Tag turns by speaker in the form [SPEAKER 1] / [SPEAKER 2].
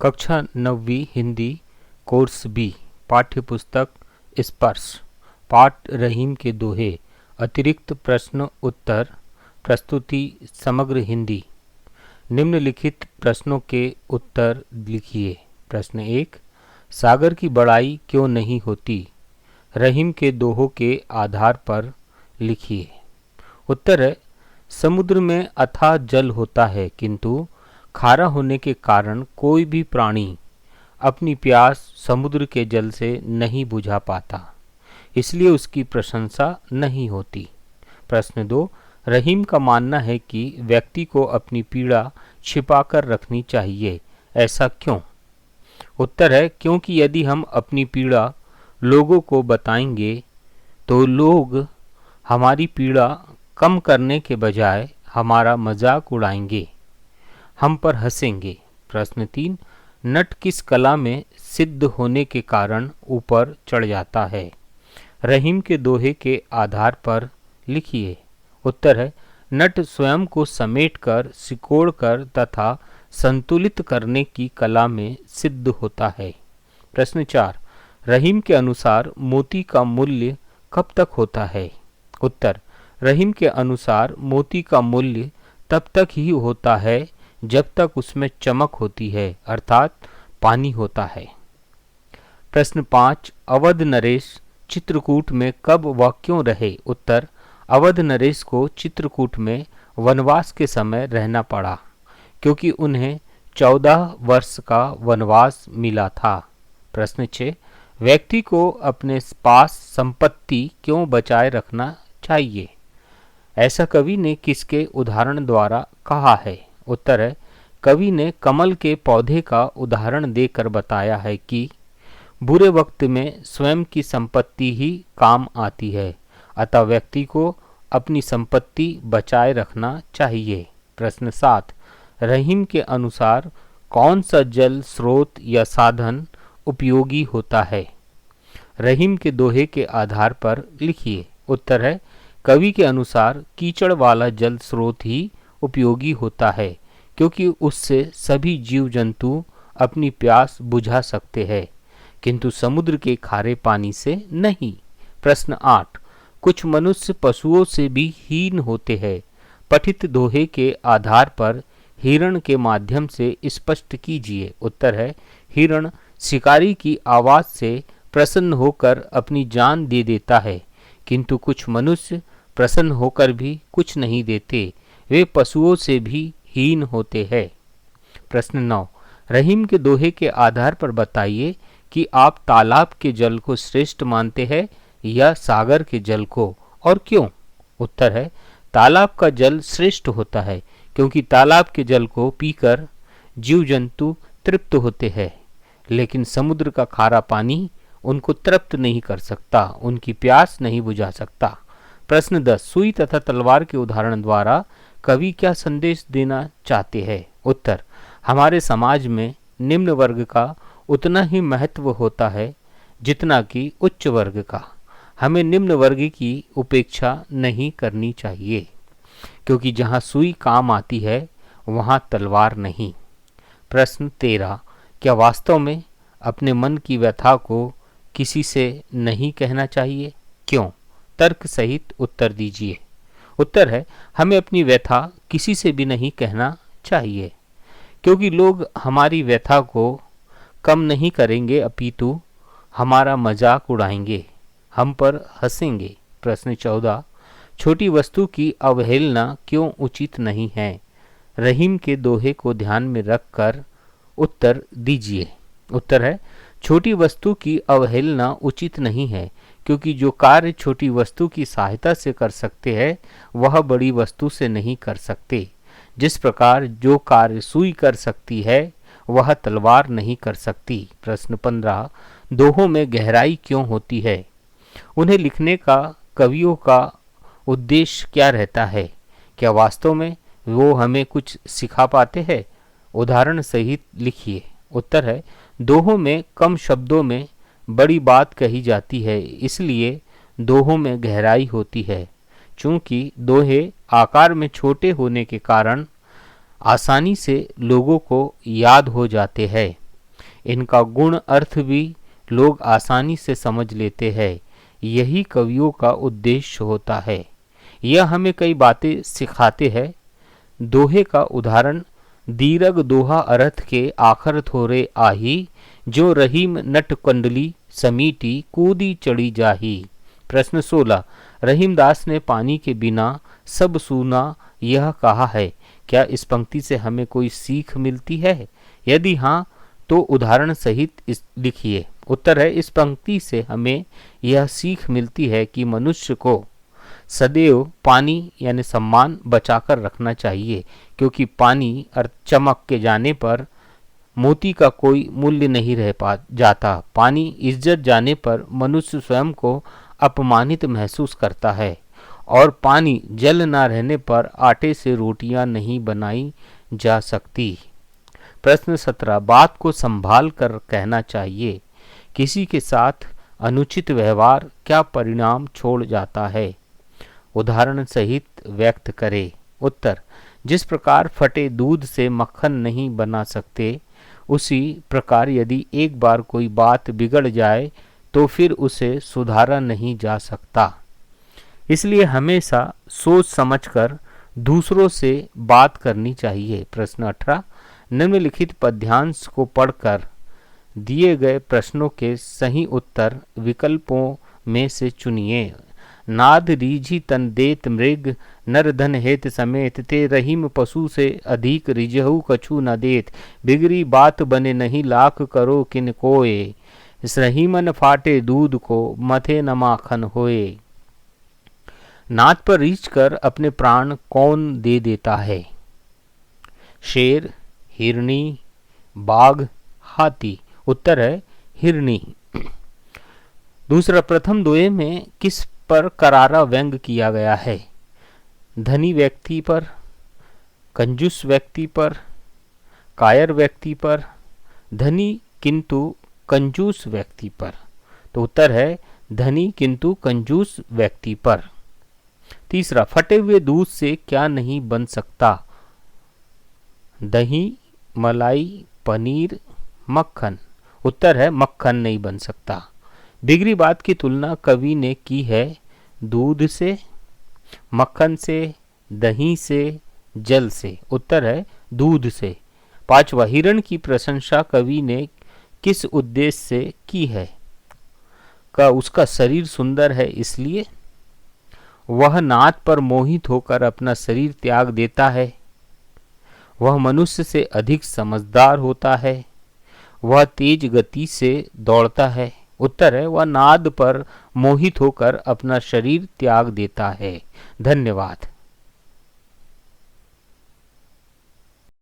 [SPEAKER 1] कक्षा 9वीं Hindi course B पाठ्य पुस्तक स्पर्श पाठ रहीम के दोहे अतिरिक्त प्रश्न उत्तर प्रस्तुति समग्र हिंदी। निम्नलिखित प्रश्नों के उत्तर लिखिए। प्रश्न 1, सागर की बड़ाई क्यों नहीं होती? रहीम के दोहों के आधार पर लिखिए। उत्तर है, समुद्र में अथाह जल होता है किंतु खारा होने के कारण कोई भी प्राणी अपनी प्यास समुद्र के जल से नहीं बुझा पाता, इसलिए उसकी प्रशंसा नहीं होती। प्रश्न 2, रहीम का मानना है कि व्यक्ति को अपनी पीड़ा छिपाकर रखनी चाहिए, ऐसा क्यों? उत्तर है, क्योंकि यदि हम अपनी पीड़ा लोगों को बताएंगे तो लोग हमारी पीड़ा कम करने के बजाय हमारा मजाक उड़ाएंगे, हम पर हंसेंगे। प्रश्न 3, नट किस कला में सिद्ध होने के कारण ऊपर चढ़ जाता है? रहीम के दोहे के आधार पर लिखिए। उत्तर है, नट स्वयं को समेटकर, सिकोड़कर तथा संतुलित करने की कला में सिद्ध होता है। प्रश्न 4, रहीम के अनुसार मोती का मूल्य कब तक होता है? उत्तर, रहीम के अनुसार मोती का मूल्य तब तक ही होता है जब तक उसमें चमक होती है, अर्थात पानी होता है। प्रश्न 5, अवध नरेश चित्रकूट में कब व क्यों रहे? उत्तर, अवध नरेश को चित्रकूट में वनवास के समय रहना पड़ा क्योंकि उन्हें 14 वर्ष का वनवास मिला था। प्रश्न 6, व्यक्ति को अपने पास संपत्ति क्यों बचाए रखना चाहिए? ऐसा कवि ने किसके उदाहरण द्वारा कहा है? उत्तर है, कवि ने कमल के पौधे का उदाहरण देकर बताया है कि बुरे वक्त में स्वयं की संपत्ति ही काम आती है, अतः व्यक्ति को अपनी संपत्ति बचाए रखना चाहिए। प्रश्न 7, रहीम के अनुसार कौन सा जल स्रोत या साधन उपयोगी होता है? रहीम के दोहे के आधार पर लिखिए। उत्तर है, कवि के अनुसार कीचड़ वाला जल स्रोत ही उपयोगी होता है क्योंकि उससे सभी जीव जंतु अपनी प्यास बुझा सकते हैं किंतु समुद्र के खारे पानी से नहीं। प्रश्न 8, कुछ मनुष्य पशुओं से भी हीन होते हैं, पठित दोहे के आधार पर हिरण के माध्यम से स्पष्ट कीजिए। उत्तर है, हिरण शिकारी की आवाज से प्रसन्न होकर अपनी जान दे देता है किंतु कुछ मनुष्य प्रसन्न होकर भी कुछ नहीं देते, वे पशुओं से भी हीन होते हैं। प्रश्न 9, रहीम के दोहे के आधार पर बताइए कि आप तालाब के जल को श्रेष्ठ मानते हैं या सागर के जल को, और क्यों? उत्तर है, तालाब का जल श्रेष्ठ होता है क्योंकि तालाब के जल को पीकर जीव जंतु तृप्त होते हैं, लेकिन समुद्र का खारा पानी उनको तृप्त नहीं कर सकता, उनकी प्यास नहीं बुझा सकता। प्रश्न 10, सुई तथा तलवार के उदाहरण द्वारा कवि क्या संदेश देना चाहते हैं? उत्तर, हमारे समाज में निम्न वर्ग का उतना ही महत्व होता है जितना कि उच्च वर्ग का। हमें निम्न वर्ग की उपेक्षा नहीं करनी चाहिए क्योंकि जहाँ सुई काम आती है वहाँ तलवार नहीं। प्रश्न 13, क्या वास्तव में अपने मन की व्यथा को किसी से नहीं कहना चाहिए? क्यों? तर्क सहित उत्तर दीजिए। उत्तर है, हमें अपनी व्यथा किसी से भी नहीं कहना चाहिए क्योंकि लोग हमारी व्यथा को कम नहीं करेंगे अपितु हमारा मजाक उड़ाएंगे, हम पर हंसेंगे। प्रश्न 14, छोटी वस्तु की अवहेलना क्यों उचित नहीं है? रहीम के दोहे को ध्यान में रखकर उत्तर दीजिए। उत्तर है, छोटी वस्तु की अवहेलना उचित नहीं है क्योंकि जो कार्य छोटी वस्तु की सहायता से कर सकते हैं वह बड़ी वस्तु से नहीं कर सकते। जिस प्रकार जो कार्य सुई कर सकती है वह तलवार नहीं कर सकती। प्रश्न 15, दोहों में गहराई क्यों होती है? उन्हें लिखने का कवियों का उद्देश्य क्या रहता है? क्या वास्तव में वो हमें कुछ सिखा पाते हैं? उदाहरण सहित लिखिए। उत्तर है, दोहों में कम शब्दों में बड़ी बात कही जाती है, इसलिए दोहों में गहराई होती है। चूंकि दोहे आकार में छोटे होने के कारण आसानी से लोगों को याद हो जाते हैं, इनका गुण अर्थ भी लोग आसानी से समझ लेते हैं। यही कवियों का उद्देश्य होता है। यह हमें कई बातें सिखाते हैं। दोहे का उदाहरण, दीरघ दोहा अर्थ के आखर थोरे आही, जो रहीम नट कंडली समीटी कूदी चढ़ी जाही। प्रश्न 16, रहीमदास ने पानी के बिना सब सूना यह कहा है। क्या इस पंक्ति से हमें कोई सीख मिलती है? यदि हाँ तो उदाहरण सहित लिखिए। उत्तर है, इस पंक्ति से हमें यह सीख मिलती है कि मनुष्य को सदैव पानी यानी सम्मान बचाकर रखना चाहिए, क्योंकि पानी चमक के जाने पर मोती का कोई मूल्य नहीं रह जाता। पानी इज्जत जाने पर मनुष्य स्वयं को अपमानित महसूस करता है, और पानी जल न रहने पर आटे से रोटियां नहीं बनाई जा सकती। प्रश्न 17, बात को संभाल कर कहना चाहिए। किसी के साथ अनुचित व्यवहार क्या परिणाम छोड़ जाता है? उदाहरण सहित व्यक्त करें। उत्तर, जिस प्रकार फटे दूध से मक्खन नहीं बना सकते, उसी प्रकार यदि एक बार कोई बात बिगड़ जाए तो फिर उसे सुधारा नहीं जा सकता। इसलिए हमेशा सोच समझकर दूसरों से बात करनी चाहिए। प्रश्न 18, निम्नलिखित पद्यांश को पढ़कर दिए गए प्रश्नों के सही उत्तर विकल्पों में से चुनिए। नाद रीझी तन देत मृग, नर धन हेत समेत, ते रहीम पशु से अधिक रिजहु कछु न देत। बिगड़ी बात बने नहीं लाख करो किन कोय, रहीमन फाटे दूध को मथे न माखन होए। नाद पर रीछ कर अपने प्राण कौन दे देता है? शेर, हिरनी, बाघ, हाथी। उत्तर है हिरनी। दूसरा, प्रथम दोहे में किस पर करारा व्यंग किया गया है? धनी व्यक्ति पर, कंजूस व्यक्ति पर, कायर व्यक्ति पर, धनी किंतु कंजूस व्यक्ति पर। तो उत्तर है धनी किंतु कंजूस व्यक्ति पर। तीसरा, फटे हुए दूध से क्या नहीं बन सकता? दही, मलाई, पनीर, मक्खन। उत्तर है मक्खन नहीं बन सकता। बिगड़ी बात की तुलना कवि ने की है दूध से, मक्खन से, दही से, जल से। उत्तर है दूध से। पांचवा, हिरण की प्रशंसा कवि ने किस उद्देश्य से की है? का उसका शरीर सुंदर है इसलिए, वह नाद पर मोहित होकर अपना शरीर त्याग देता है, वह मनुष्य से अधिक समझदार होता है, वह तेज गति से दौड़ता है। उत्तर है वह नाद पर मोहित होकर अपना शरीर त्याग देता है। धन्यवाद।